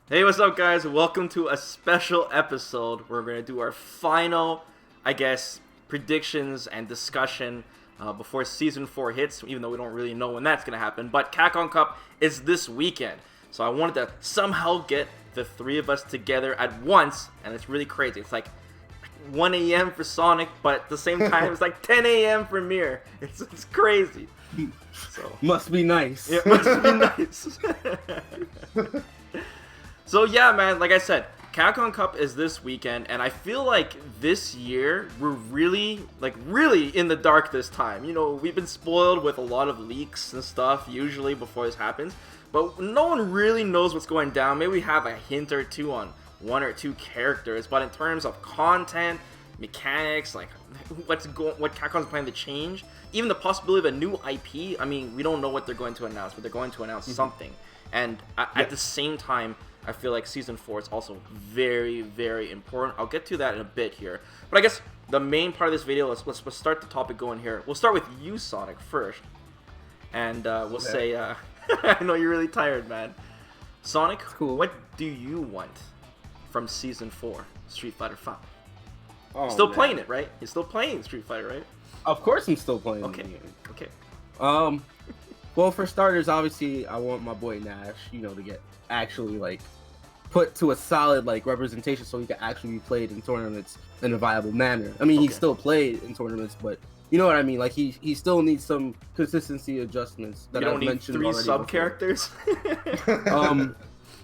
Hey, what's up, guys? Welcome to a special episode. We're going to do our final, predictions and discussion before Season 4 hits, even though we don't really know when that's going to happen. But Capcom Cup is this weekend, so I wanted to somehow get the three of us together at once, and it's really crazy. It's like 1 a.m. for Sonic, but at the same time, it's like 10 a.m. for Mir. It's crazy. So Must be nice. it must be nice. So yeah, man, like I said, Capcom Cup is this weekend, and I feel like this year we're really in the dark this time. You know, we've been spoiled with a lot of leaks and stuff usually before this happens, but no one really knows what's going down. Maybe we have a hint or two on one or two characters, but in terms of content, mechanics, like what Capcom's planning to change, even the possibility of a new IP, I mean, we don't know what they're going to announce, but they're going to announce something. And at the same time, I feel like Season 4 is also very, very important. I'll get to that in a bit here. But I guess the main part of this video, let's start the topic going here. We'll start with you, Sonic, first. And we'll say, I know you're really tired, man. Sonic, Cool. What do you want from Season 4, Street Fighter V? Oh, Still man. playing it, right? You're still playing Street Fighter, right? Of course, I'm still playing. Okay, The game. okay. Well, for starters, obviously, I want my boy Nash, to get actually put to a solid representation, so he can actually be played in tournaments in a viable manner. I mean, Okay. he's still played in tournaments, but you know what I mean. Like he still needs some consistency adjustments that You I've don't need mentioned 3 already sub before. characters?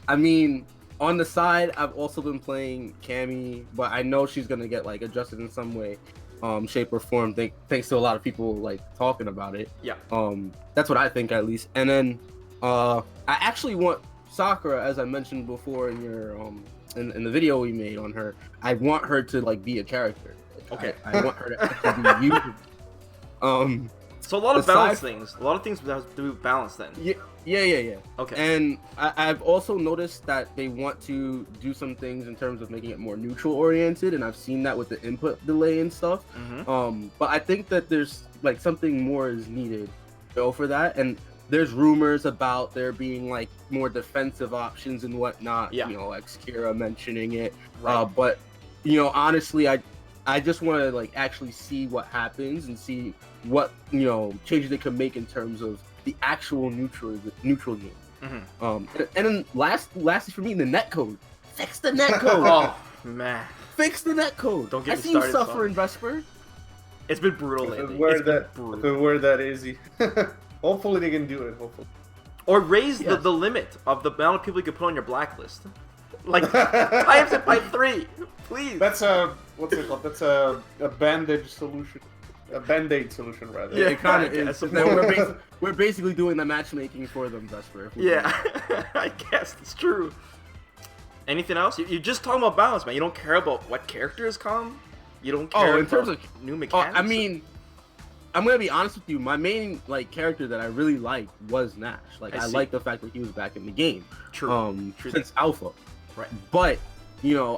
I mean, on the side, I've also been playing Cammy, but I know she's gonna get adjusted in some way, shape or form. Thanks to a lot of people talking about it. Yeah. That's what I think at least. And then, I actually want Sakura, as I mentioned before in your in the video we made on her. I want her to be a character. Okay. I want her to actually be usable. So a lot of Aside- balance things. A lot of things have to be balanced then. Yeah. Okay. And I've also noticed that they want to do some things in terms of making it more neutral oriented, and I've seen that with the input delay and stuff. But I think that there's something more is needed, for that. And there's rumors about there being more defensive options and whatnot. Yeah. Kira mentioning it. Right. But honestly, I just want to actually see what happens and see what changes they can make in terms of the actual neutral game. And then lastly for me, the netcode. Fix the netcode. Oh man, Fix the netcode. Don't get I me see you started, suffer Sonic. in Vesper. it's been brutal If lately. it were It's been that, if brutal. it were that easy. Hopefully they can do it. Hopefully. Or raise Yes. the limit of the amount of people you can put on your blacklist. Times it by 3, please. That's a what's it called? That's a bandage solution. A band-aid solution rather. Yeah. It kind I of is. guess. We're basically doing the matchmaking for them, Vesper. if we Yeah, can. I guess it's true. Anything else? You're just talking about balance, man. You don't care about what characters come. You don't care in terms about of- new mechanics. I mean, I'm gonna be honest with you. My main character that I really liked was Nash. I see. like the fact that he was back in the game. True. True. Since Alpha. Right. But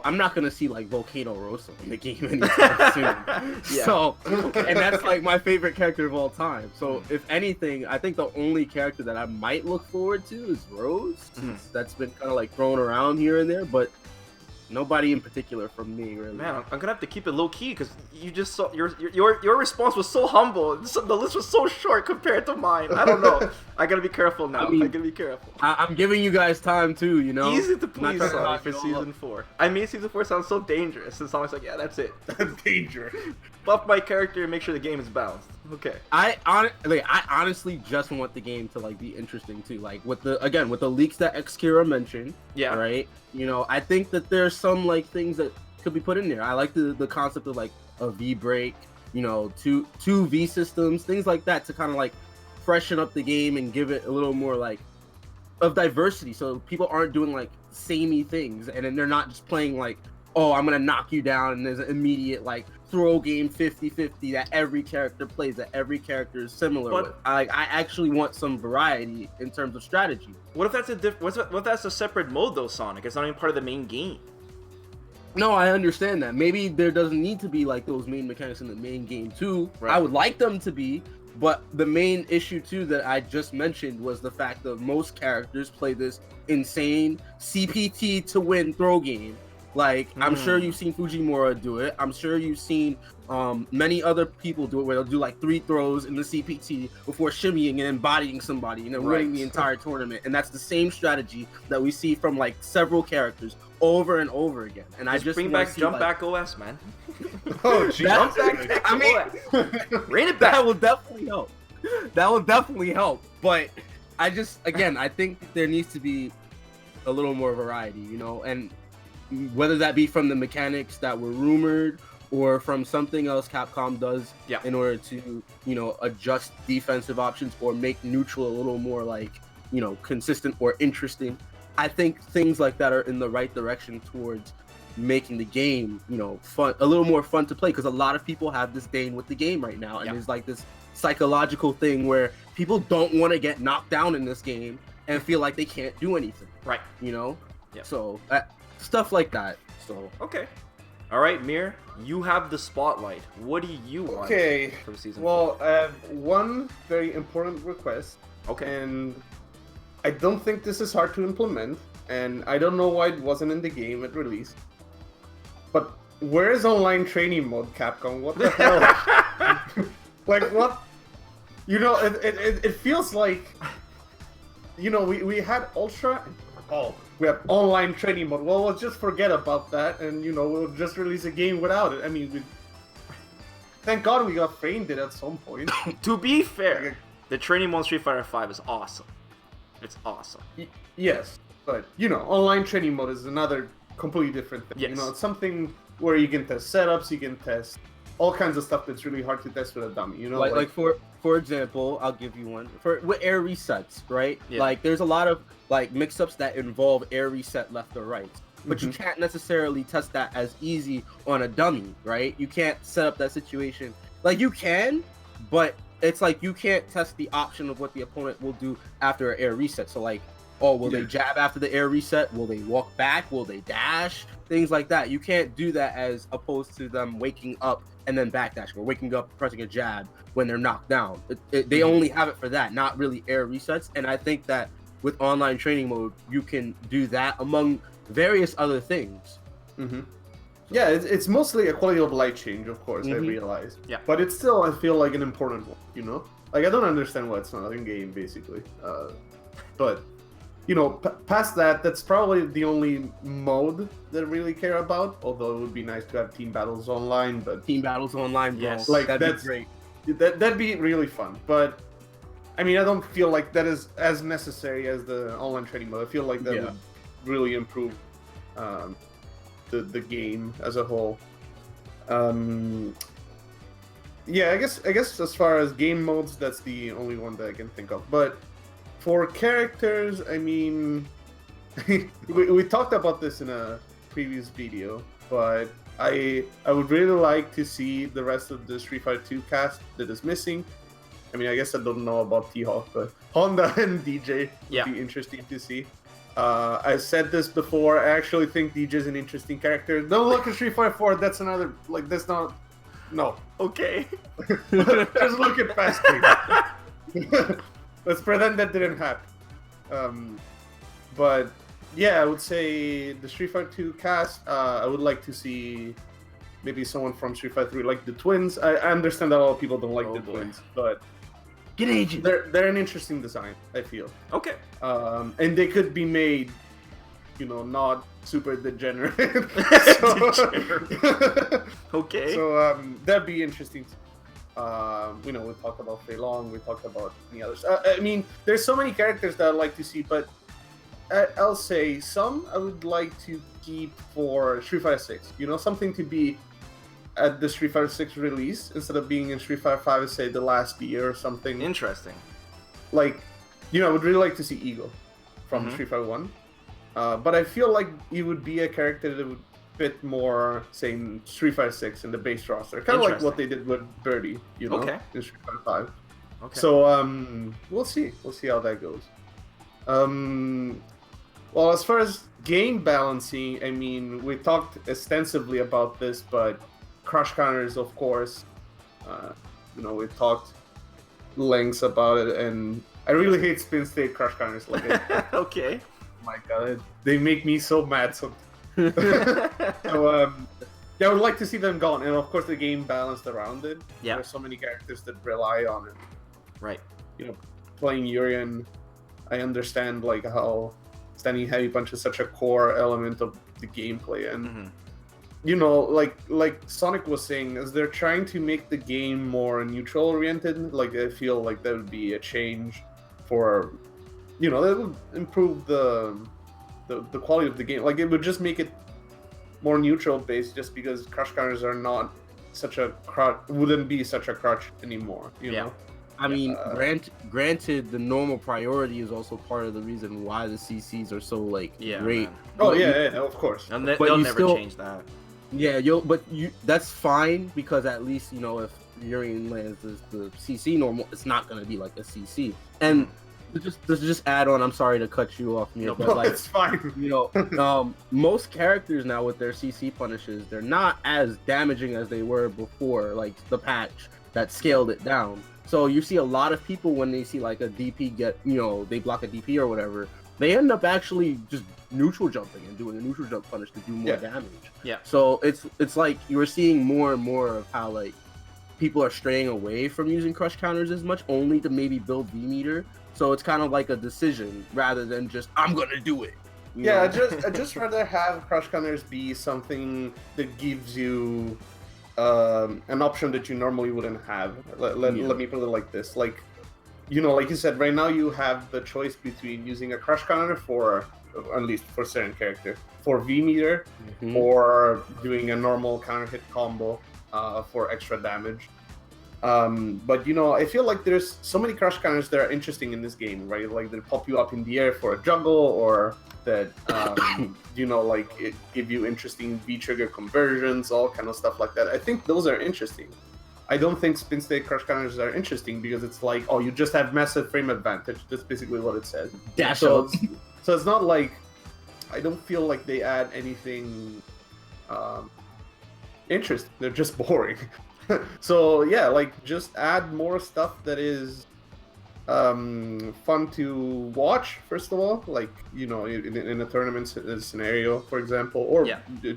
I'm not gonna see Volcano Rosso in the game anytime soon. Yeah. So, and that's my favorite character of all time. So, if anything, I think the only character that I might look forward to is Rose. Since that's been kind of thrown around here and there, but nobody in particular from me really. Man, I'm gonna have to keep it low key because you just saw your response was so humble. The list was so short compared to mine. I don't know. I gotta be careful now. I mean, I gotta be careful. I'm giving you guys time too. Easy to Not please, trying to Sonic, knock for you all season up. 4. I made season 4 sound so dangerous, and Sonic's like, yeah, that's it. Danger. Buff my character and make sure the game is balanced. Okay. I honestly just want the game to be interesting too. With the leaks that Kira mentioned. Yeah. Right. I think that there's some things that could be put in there. I like the concept of a V break. Two V systems, things like that to kind of freshen up the game and give it a little more of diversity, so people aren't doing samey things, and then they're not just playing oh, I'm gonna knock you down, and there's an immediate throw game 50-50 that every character plays, that every character is similar But- with. I actually want some variety in terms of strategy. What if that's what if that's a separate mode though, Sonic? It's not even part of the main game. No, I understand that. Maybe there doesn't need to be those main mechanics in the main game too. Right. I would like them to be, But the main issue too that I just mentioned was the fact that most characters play this insane CPT to win throw game. Like I'm sure you've seen Fujimura do it. I'm sure you've seen many other people do it where they'll do like 3 throws in the CPT before shimmying and embodying somebody and then winning the entire tournament. And that's the same strategy that we see from like several characters over and over again. And I just bring back Jump Back OS, man. Oh, geez. Jump Back I mean, Rein it back. that will definitely help. That will definitely help. But I think there needs to be a little more variety, you know, and whether that be from the mechanics that were rumored or from something else Capcom does in order to, you know, adjust defensive options or make neutral a little more like, you know, consistent or interesting. I think things like that are in the right direction towards making the game, you know, fun, a little more fun to play, because a lot of people have disdain with the game right now, and there's like this psychological thing where people don't want to get knocked down in this game and feel like they can't do anything. Right. You know? So stuff like that. So okay. All right, Mir, you have the spotlight. What do you want from season 4? Well, I have one very important request. Okay. And I don't think this is hard to implement, and I don't know why it wasn't in the game at release. But where is online training mode, Capcom? What the hell? Like, what? You know, it feels like, you know, we had Ultra. Oh, we have online training mode. Well, let's just forget about that, and, you know, we'll just release a game without it. I mean, thank God we got framed it at some point. To be fair, the training mode Street Fighter V is awesome. It's awesome. Yes, but, you know, online training mode is another completely different thing. Yes. You know, it's something where you can test setups, you can test all kinds of stuff that's really hard to test with a dummy. You know, like for example, I'll give you one with air resets, right? Yeah. Like there's a lot of like mix-ups that involve air reset left or right, but you can't necessarily test that as easy on a dummy, right? You can't set up that situation. Like you can, but it's like you can't test the option of what the opponent will do after an air reset. So like, oh, will they jab after the air reset? Will they walk back? Will they dash? Things like that. You can't do that as opposed to them waking up and then backdashing, or waking up pressing a jab when they're knocked down. They only have it for that, not really air resets. And I think that with online training mode, you can do that among various other things. Yeah, it's mostly a quality of life change, of course, I realize. Yeah. But it's still, I feel like, an important one, you know? Like, I don't understand why it's not in-game, basically. But, you know, past that, that's probably the only mode that I really care about, although it would be nice to have team battles online, but... Team battles online, bro. Yes. Like, that'd be great. That'd be really fun, but... I mean, I don't feel like that is as necessary as the online training mode. I feel like that would really improve the game as a whole. Yeah, I guess as far as game modes, that's the only one that I can think of. But for characters, I mean, we talked about this in a previous video, but I would really like to see the rest of the Street Fighter 2 cast that is missing. I mean, I guess I don't know about T-Hawk, but Honda and DJ would be interesting to see. I said this before, I actually think DJ is an interesting character. Don't look at Street Fighter 4, that's another, like, that's not, no. Okay. Just look at Fast Break. Let's pretend that didn't happen. But, yeah, I would say the Street Fighter 2 cast, I would like to see maybe someone from Street Fighter 3, like the twins. I understand that a lot of people don't like the twins, but... Get agent. They're an interesting design, I feel. Okay. And they could be made, you know, not super degenerate. Okay. So that'd be interesting. You know, we talked about Fei Long, we talked about any others. I mean, there's so many characters that I'd like to see, but I'll say some I would like to keep for Street Fighter 6. You know, something to be at the Street Fighter 6 release instead of being in Street Fighter 5, say, the last year or something. Interesting. Like, you know, I would really like to see Eagle from Street Fighter 1. But I feel like he would be a character that would fit more, say, in Street Fighter 6 in the base roster. Kind of like what they did with Birdie, you know, in Street Fighter 5. Okay. So, we'll see. We'll see how that goes. Well, as far as game balancing, I mean, we talked extensively about this, but crush counters, of course. You know, we talked lengths about it, and I really hate spin state crush counters. Like, Okay. my god, they make me so mad. So, yeah, I would like to see them gone, and of course the game balanced around it. Yeah. There's so many characters that rely on it. Right. Playing Urian, I understand like how standing heavy punch is such a core element of the gameplay, and like Sonic was saying, as they're trying to make the game more neutral oriented, like I feel like that would be a change for, that would improve the quality of the game. Like it would just make it more neutral based, just because crush counters are not such a wouldn't be such a crutch anymore. You know. I mean, granted, the normal priority is also part of the reason why the CCs are so like great. Man. Oh yeah, of course. And they'll never change that. Yeah, that's fine, because at least if Urian lands as the CC normal, it's not gonna be like a CC. And to just add on, I'm sorry to cut you off, Mia, but like it's fine. Most characters now with their CC punishes, they're not as damaging as they were before, like the patch that scaled it down. So you see a lot of people when they see like a DP they block a DP or whatever, they end up actually just neutral jumping and doing a neutral jump punish to do more damage. Yeah. So it's like you're seeing more and more of how like people are straying away from using crush counters as much, only to maybe build V meter. So it's kind of like a decision rather than just I'm gonna do it. I just rather have crush counters be something that gives you an option that you normally wouldn't have. Let me put it like this: like like you said, right now you have the choice between using a crush counter for, at least for certain character, for V meter, or doing a normal counter hit combo for extra damage. But I feel like there's so many crush counters that are interesting in this game, right? Like they pop you up in the air for a juggle, or that like it give you interesting V trigger conversions, all kind of stuff like that. I think those are interesting. I don't think spin state crush counters are interesting, because it's like, oh, you just have massive frame advantage. That's basically what it says. So it's not like, I don't feel like they add anything interesting. They're just boring. So yeah, like just add more stuff that is fun to watch, first of all, like in a tournament scenario, for example, or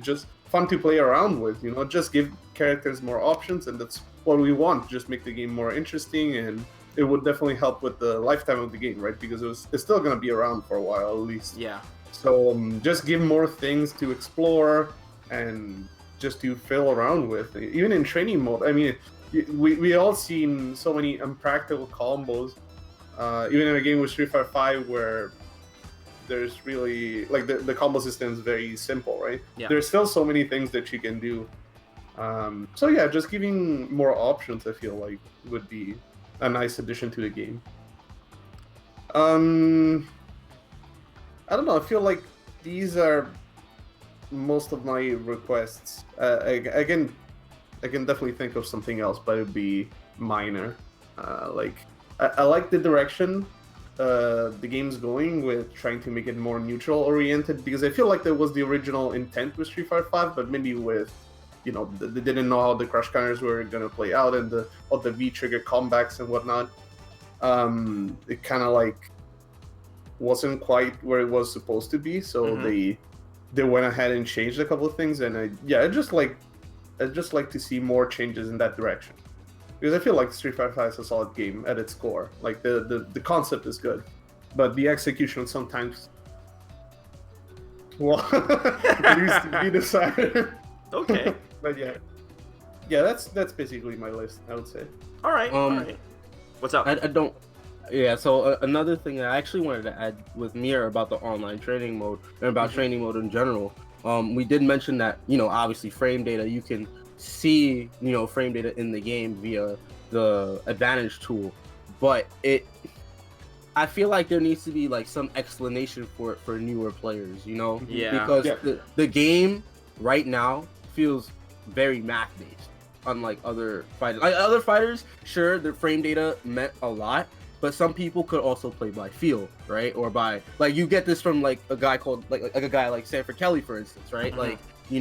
just fun to play around with. Just give characters more options, and that's what we want. Just make the game more interesting, and it would definitely help with the lifetime of the game, right? Because it's still gonna be around for a while at least. Yeah. So just give more things to explore and just to fill around with, even in training mode. I mean, we all seen so many impractical combos, even in a game with Street Fighter 5 where there's really like the combo system is very simple, right? Yeah. There's still so many things that you can do. So yeah, just giving more options, I feel like, would be a nice addition to the game. I don't know. I feel like these are most of my requests. I can definitely think of something else, but it'd be minor. Like I like the direction the game's going with, trying to make it more neutral oriented, because I feel like that was the original intent with Street Fighter 5, but maybe with they didn't know how the crush counters were gonna play out, and all the V trigger comebacks and whatnot. It kind of like wasn't quite where it was supposed to be, so they went ahead and changed a couple of things, and I'd just like to see more changes in that direction, because I feel like Street Fighter 5 is a solid game at its core. Like the concept is good, but the execution sometimes, well, needs to be decided. Okay. But yeah, that's basically my list, I would say. All right. All right. What's up? I don't. Yeah, so another thing I actually wanted to add with Mir about the online training mode, and about training mode in general, we did mention that, obviously frame data, you can see, frame data in the game via the advantage tool, but I feel like there needs to be like some explanation for it for newer players, Yeah. Because the game right now feels very math based, unlike other fighters. Like other fighters, sure, their frame data meant a lot, but some people could also play by feel, right? Or by, like, you get this from like a guy called like a guy like Sanford Kelly, for instance, right? Like, he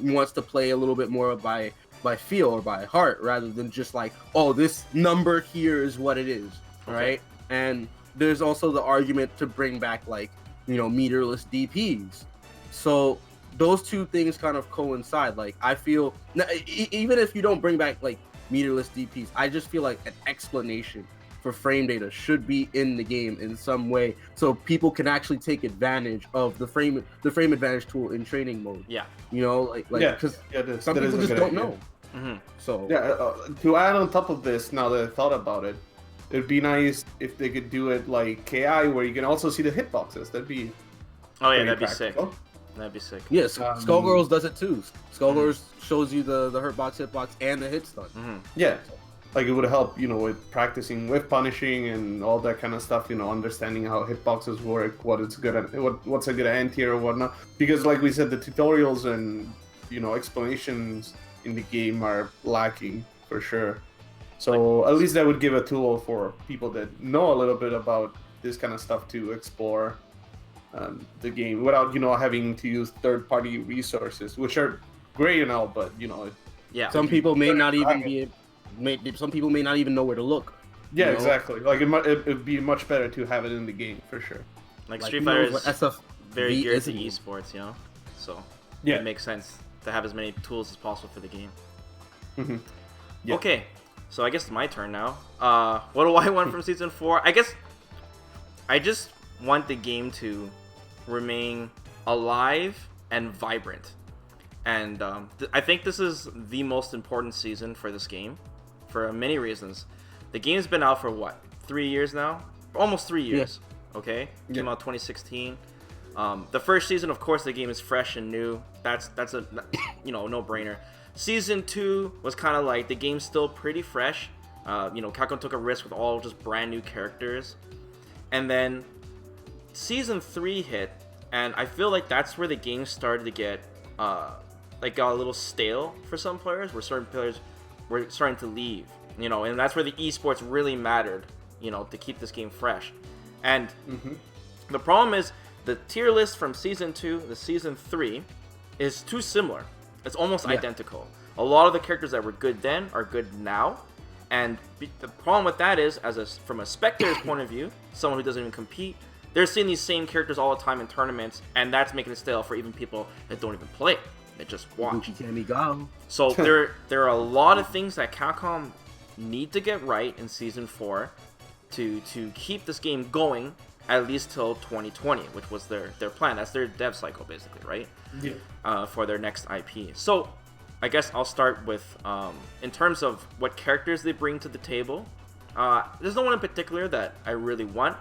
wants to play a little bit more by feel or by heart rather than just like, oh, this number here is what it is, right? And there's also the argument to bring back like, meterless DPs. So those two things kind of coincide. Like I feel even if you don't bring back like meterless DPs, I just feel like an explanation for frame data should be in the game in some way, so people can actually take advantage of the frame advantage tool in training mode. Yeah. Because some people just don't know. Mm-hmm. So to add on top of this, now that I thought about it, it'd be nice if they could do it like KI, where you can also see the hitboxes. That'd be that'd be sick. That'd be sick. Yeah, Skullgirls does it too. Skullgirls shows you the hitbox, and the hit stun. Mm-hmm. Yeah. Like it would help, with practicing whiff punishing and all that kind of stuff. Understanding how hitboxes work, what's a good anti-air or whatnot. Because, like we said, the tutorials and explanations in the game are lacking for sure. So at least that would give a tool for people that know a little bit about this kind of stuff to explore the game without having to use third-party resources, which are great and all, but some people may not even be. Some people may not even know where to look. Yeah, exactly. Like it'd be much better to have it in the game for sure. Like Street Fighter is very geared to esports, so it makes sense to have as many tools as possible for the game. Mm-hmm. Yeah. Okay, so I guess it's my turn now. What do I want from Season 4? I guess I just want the game to remain alive and vibrant. And I think this is the most important season for this game for many reasons. The game's been out for what? 3 years now? Almost 3 years. Yeah. Okay? Came out 2016. The first season, of course, the game is fresh and new. That's a no-brainer. Season 2 was kind of like the game's still pretty fresh. Capcom took a risk with all just brand new characters. And then Season 3 hit, and I feel like that's where the game started to get got a little stale for some players, where certain players were starting to leave, and that's where the esports really mattered, to keep this game fresh. And the problem is the tier list from Season 2 to Season 3 is too similar. It's almost identical. A lot of the characters that were good then are good now, and the problem with that is, from a spectator's point of view, someone who doesn't even compete, they're seeing these same characters all the time in tournaments, and that's making it stale for even people that don't even play. They just watch. So there are a lot of things that Capcom need to get right in Season 4 to keep this game going at least till 2020, which was their plan. That's their dev cycle, basically, right? Yeah. For their next IP. So I guess I'll start with, in terms of what characters they bring to the table, there's no one in particular that I really want.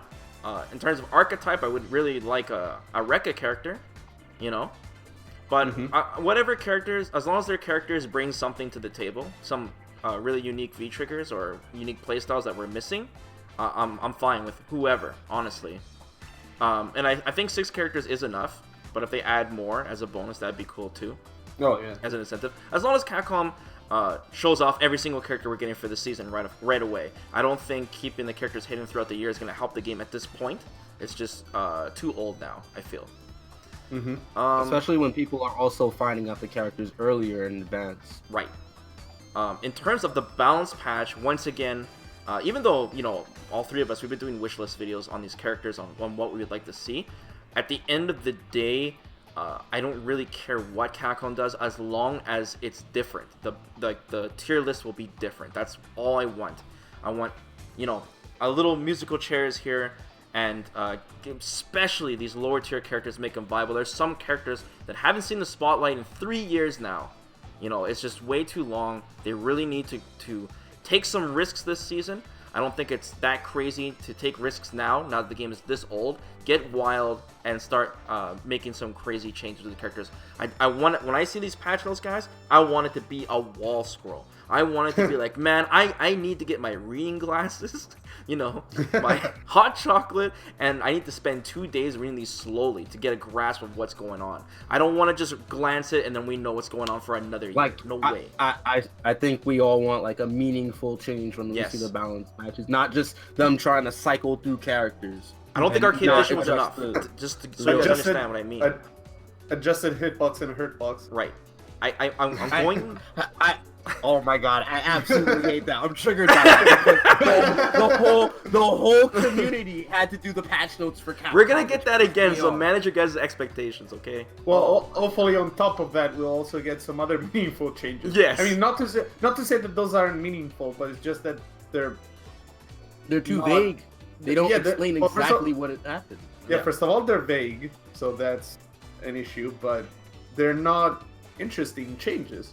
In terms of archetype, I would really like a Rekka character, But whatever characters, as long as their characters bring something to the table, some really unique V-triggers or unique playstyles that we're missing, I'm fine with whoever, honestly. And I think 6 characters is enough, but if they add more as a bonus, that'd be cool too. Oh, yeah. As an incentive. As long as Capcom shows off every single character we're getting for the season right away. I don't think keeping the characters hidden throughout the year is going to help the game at this point. It's just too old now, I feel. Especially when people are also finding out the characters earlier in advance. Right. In terms of the balance patch, once again, even though, all three of us, we've been doing wishlist videos on these characters, on what we would like to see, at the end of the day, I don't really care what Capcom does as long as it's different. The tier list will be different. That's all I want. I want, a little musical chairs here, and especially these lower tier characters make them viable. There's some characters that haven't seen the spotlight in 3 years now. It's just way too long. They really need to take some risks this season. I don't think it's that crazy to take risks now that the game is this old. Get wild and start making some crazy changes to the characters. I want it, when I see these patch notes, guys, I want it to be a wall scroll. I want it to be like, man, I need to get my reading glasses, my hot chocolate, and I need to spend 2 days reading these slowly to get a grasp of what's going on. I don't want to just glance it and then we know what's going on for another year. No way. I think we all want like a meaningful change when we see the balance matches, not just them trying to cycle through characters. I don't think Arcade Edition was enough. Just so you understand what I mean. Adjusted hitbox and hurtbox. Right. I'm going. Oh my god, I absolutely hate that. I'm triggered by that. The whole community had to do the patch notes for Capcom. We're gonna get that again, so manage your guys' expectations, okay? Well, hopefully on top of that, we'll also get some other meaningful changes. Yes. I mean, not to say that those aren't meaningful, but it's just that they're too not, vague. They don't yeah, explain exactly what it happened. Yeah, first of all, they're vague, so that's an issue, but they're not interesting changes.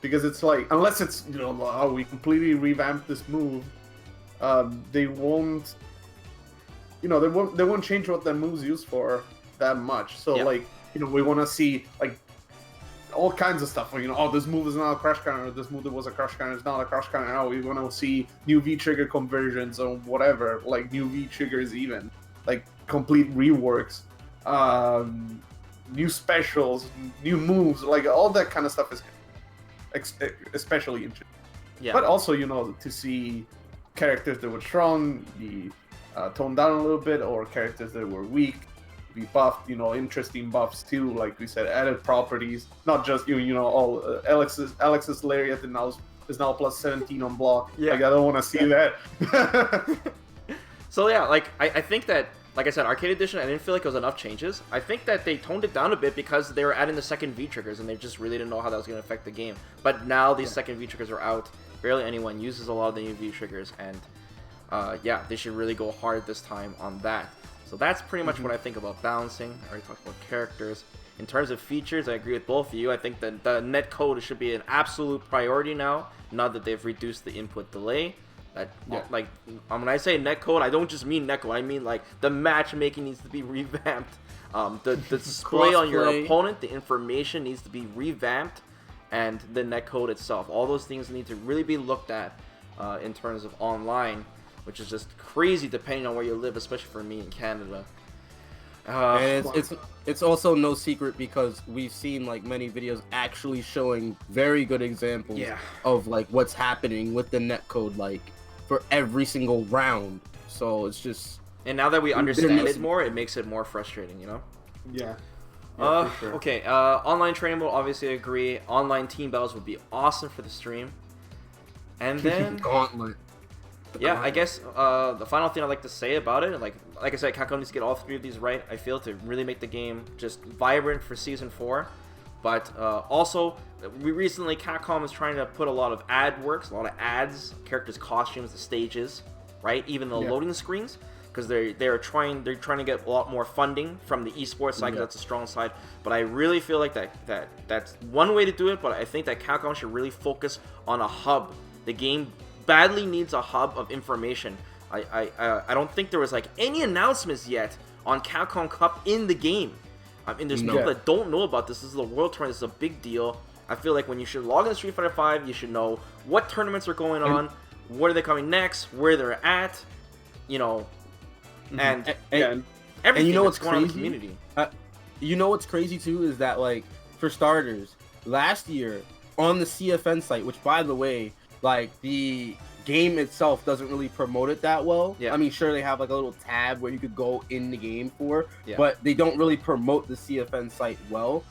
Because it's like, unless it's, oh, we completely revamped this move, they won't, they won't change what the move's used for that much. So, like, we want to see, like, all kinds of stuff. Oh, this move is not a crush counter, or this move that was a crush counter is not a crush counter. Oh, we want to see new V-trigger conversions or whatever, like new V-triggers even. Like, complete reworks, new specials, new moves, like all that kind of stuff is especially interesting. Yeah. But also, to see characters that were strong be toned down a little bit, or characters that were weak be buffed. Interesting buffs too, like we said, added properties, not just all Alex's lariat is now plus 17 on block. Yeah. Like, I don't want to see that. So yeah, like I think that, like I said, Arcade Edition, I didn't feel like it was enough changes. I think that they toned it down a bit because they were adding the second V-triggers, and they just really didn't know how that was going to affect the game. But now these second V-triggers are out. Barely anyone uses a lot of the new V-triggers, and yeah, they should really go hard this time on that. So that's pretty much what I think about balancing. I already talked about characters. In terms of features, I agree with both of you. I think that the net code should be an absolute priority now that they've reduced the input delay. Like, when I say netcode, I don't just mean netcode. I mean, like, the matchmaking needs to be revamped. The display on your opponent, the information needs to be revamped, and the netcode itself. All those things need to really be looked at in terms of online, which is just crazy depending on where you live, especially for me in Canada. And it's also no secret because we've seen like many videos actually showing very good examples of like what's happening with the netcode, like, for every single round. So it's just, and now that we understand it more, it makes it more frustrating, Yeah. For sure. Okay. Online training mode, obviously agree. Online team battles would be awesome for the stream. And then Gauntlet. Yeah, I guess the final thing I'd like to say about it, like I said, Capcom needs to get all three of these right, I feel, to really make the game just vibrant for Season 4. But also, Capcom is trying to put a lot of ad works, a lot of ads, characters' costumes, the stages, right? Even the loading screens, because they're trying to get a lot more funding from the esports side, because that's a strong side. But I really feel like that's one way to do it, but I think that Capcom should really focus on a hub. The game badly needs a hub of information. I don't think there was like any announcements yet on Capcom Cup in the game. And there's people that don't know about this. This is the World Tournament. This is a big deal. I feel like when you should log in Street Fighter 5, you should know what tournaments are going on, what are they coming next, where they're at, and everything that's going on in the community. What's crazy too is that, like, for starters, last year on the CFN site, which by the way, like, the game itself doesn't really promote it that well. I mean, sure, they have like a little tab where you could go in the game but they don't really promote the CFN site well.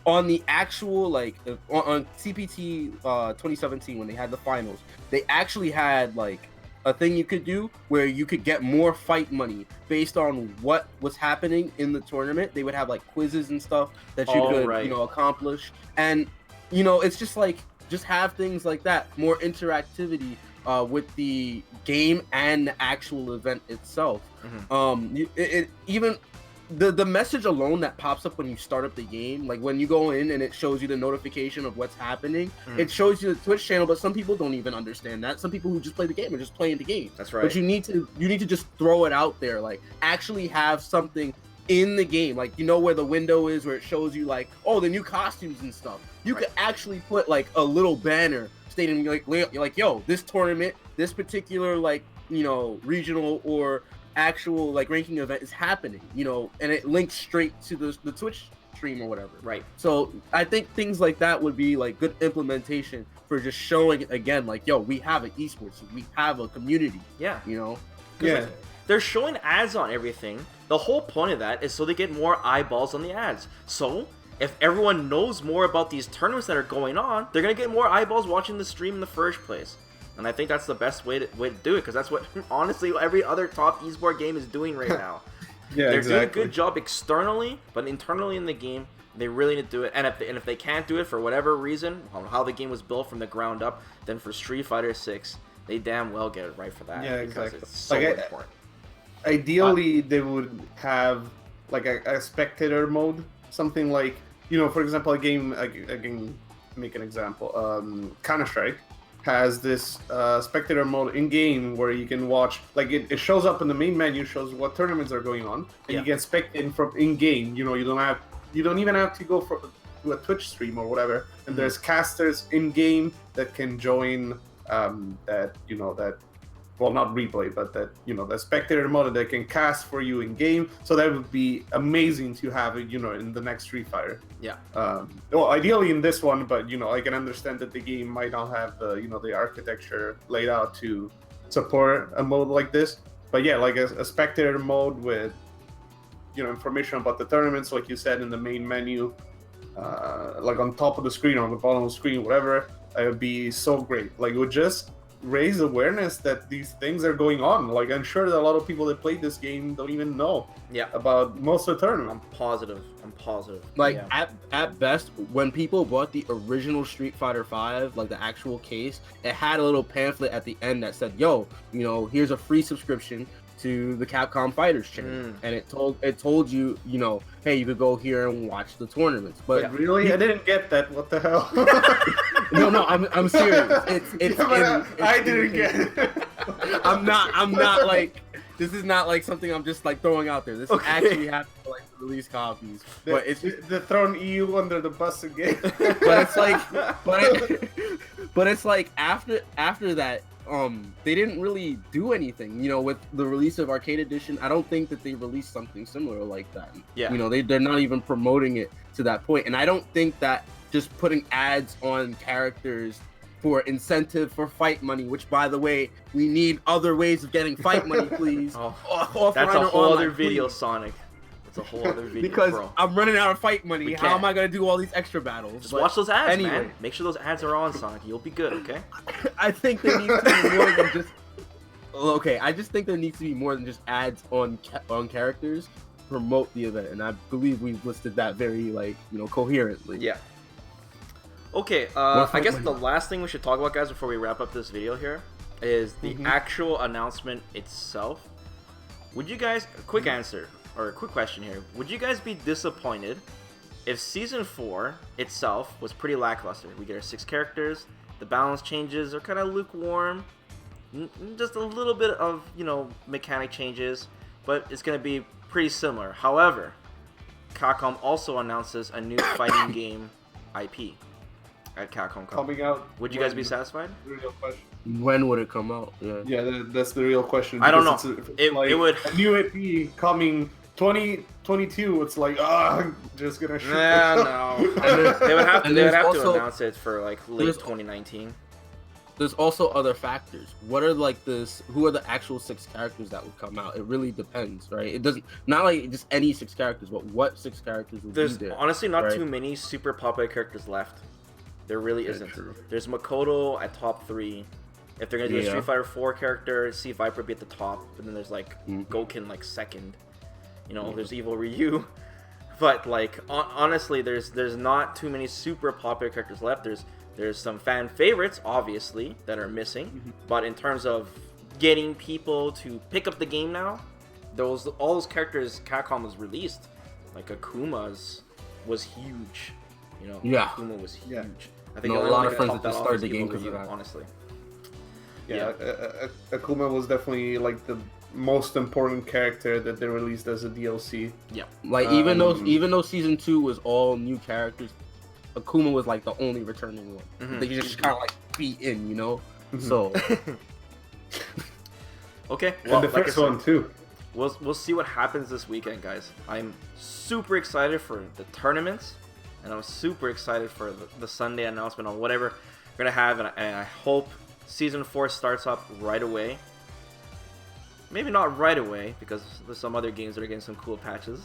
On the actual, like, on CPT 2017, when they had the finals, they actually had like a thing you could do where you could get more fight money based on what was happening in the tournament. They would have like quizzes and stuff that you could accomplish, and it's just like, just have things like that, more interactivity with the game and the actual event itself. Even the message alone that pops up when you start up the game, like when you go in and it shows you the notification of what's happening, it shows you the Twitch channel, but some people don't even understand that. Some people who just play the game are just playing the game. That's right. But you need to just throw it out there, like actually have something in the game, like, where the window is, where it shows you like, oh, the new costumes and stuff. You could actually put like a little banner stating like, yo, this tournament, this particular like, regional or actual like ranking event is happening, and it links straight to the Twitch stream or whatever. Right. So I think things like that would be like good implementation for just showing again, like, yo, we have an esports, we have a community. Yeah. Like, they're showing ads on everything. The whole point of that is so they get more eyeballs on the ads. So if everyone knows more about these tournaments that are going on, they're gonna get more eyeballs watching the stream in the first place. And I think that's the best way to do it, because that's what honestly every other top esport game is doing right now. Yeah, They're doing a good job externally, but internally in the game, they really need to do it. And if they can't do it for whatever reason, how the game was built from the ground up, then for Street Fighter 6, they damn well get it right for that. Yeah, because exactly. It's so Like, important. Ideally, they would have like a spectator mode, something like, for example, a game. I can make an example. Counter-Strike has this spectator mode in game where you can watch, like it shows up in the main menu, shows what tournaments are going on, and you can spectate from in game. You don't even have to go to a Twitch stream or whatever. And there's casters in game that can join well, not replay, but the spectator mode that can cast for you in game. So that would be amazing to have it, in the next Street Fighter. Yeah. Well, ideally in this one, but I can understand that the game might not have the architecture laid out to support a mode like this. But yeah, like a spectator mode with information about the tournaments, like you said, in the main menu, like on top of the screen or on the bottom of the screen, whatever. It would be so great. Like, it would just raise awareness that these things are going on. Like, I'm sure that a lot of people that played this game don't even know about most of the tournament. I'm positive. Like, at best, when people bought the original Street Fighter 5, like the actual case, it had a little pamphlet at the end that said, yo, here's a free subscription to the Capcom Fighters channel, and it told you, hey, you could go here and watch the tournaments. But really, I didn't get that. What the hell? no, I'm serious. I didn't get it. I'm not like, this is not like something I'm just like throwing out there. This actually happened to like release copies. But it's they're throwing EU under the bus again. But it's like, but it's like after that. They didn't really do anything, with the release of Arcade Edition. I don't think that they released something similar like that. Yeah. They're not even promoting it to that point. And I don't think that just putting ads on characters for incentive for fight money, which, by the way, we need other ways of getting fight money, please. That's a whole other video, please. Sonic. It's a whole other video, because bro. I'm running out of fight money. How am I gonna do all these extra battles? Just watch those ads, man. Make sure those ads are on, Sonic. You'll be good, okay? I think there needs to be more than just. Okay, I just think there needs to be more than just ads on characters to promote the event, and I believe we've listed that very coherently. Yeah. Okay, I guess the last thing we should talk about, guys, before we wrap up this video here, is the actual announcement itself. Would you guys, quick answer, or a quick question here, would you guys be disappointed if Season 4 itself was pretty lackluster? We get our 6 characters, the balance changes are kind of lukewarm, just a little bit of, mechanic changes, but it's going to be pretty similar. However, Capcom also announces a new fighting game IP at Capcom Cup. Coming out. Would you guys be satisfied? The real question. When would it come out? Yeah, that's the real question. I don't know. It would a new IP coming 2022. It's like, just gonna shoot. No. They would have to announce it for like late 2019. There's also other factors. What are who are the actual 6 characters that would come out? It really depends, right? It doesn't, not like just any 6 characters, but what 6 characters would be there. There's honestly not too many super popular characters left. There really isn't. True. There's Makoto at top 3. If they're gonna do a Street Fighter 4 character, see Viper be at the top, and then there's Gouken second. There's Evil Ryu. But honestly, there's not too many super popular characters left. There's some fan favorites, obviously, that are missing. But in terms of getting people to pick up the game now, all those characters Capcom has released, like Akuma's, was huge. Akuma was huge. Yeah. I think a lot of friends that just started the game because of that. Honestly. Yeah, Akuma was definitely the most important character that they released as a DLC. Yeah. Even though Season 2 was all new characters, Akuma was the only returning one. They just kind of beat in, So. Okay. Well, and the first one too. We'll see what happens this weekend, guys. I'm super excited for the tournaments, and I'm super excited for the Sunday announcement on whatever we're gonna have, and I hope Season 4 starts up right away. Maybe not right away, because there's some other games that are getting some cool patches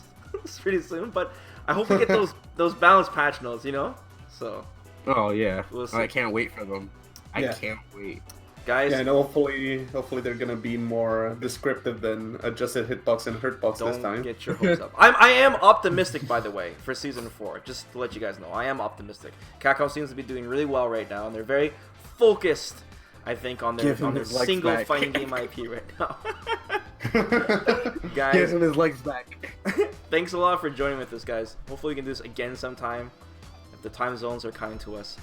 pretty soon, but I hope we get those those balanced patch notes, you know. So Oh yeah, we'll see. I can't wait for them. I Yeah. can't wait. Guys, Yeah, and hopefully they're gonna be more descriptive than adjusted hitbox and hurtbox this don't time. get your hopes up. I am optimistic, by the way, for Season 4. Just to let you guys know, I am optimistic. Capcom seems to be doing really well right now, and they're very focused, I think, on their Give him his legs single back. fighting game IP right now. Gives Guys, him his legs back. thanks a lot for joining with us, guys. Hopefully we can do this again sometime, if the time zones are kind to us.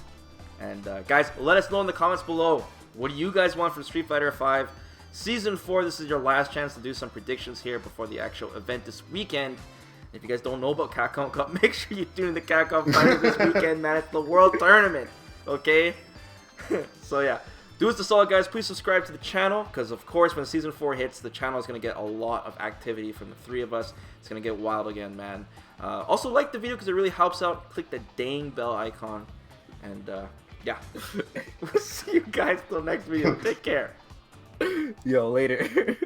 And guys, let us know in the comments below. What do you guys want from Street Fighter V Season 4? This is your last chance to do some predictions here before the actual event this weekend. If you guys don't know about Capcom Cup, make sure you tune in to Capcom Finals this weekend, man. It's the World Tournament, okay? So yeah, do us the solid, guys. Please subscribe to the channel, because of course when Season 4 hits, the channel is going to get a lot of activity from the three of us. It's going to get wild again, man. Also like the video because it really helps out. Click the dang bell icon. And yeah, we'll see you guys till next video. Take care. Yo, later.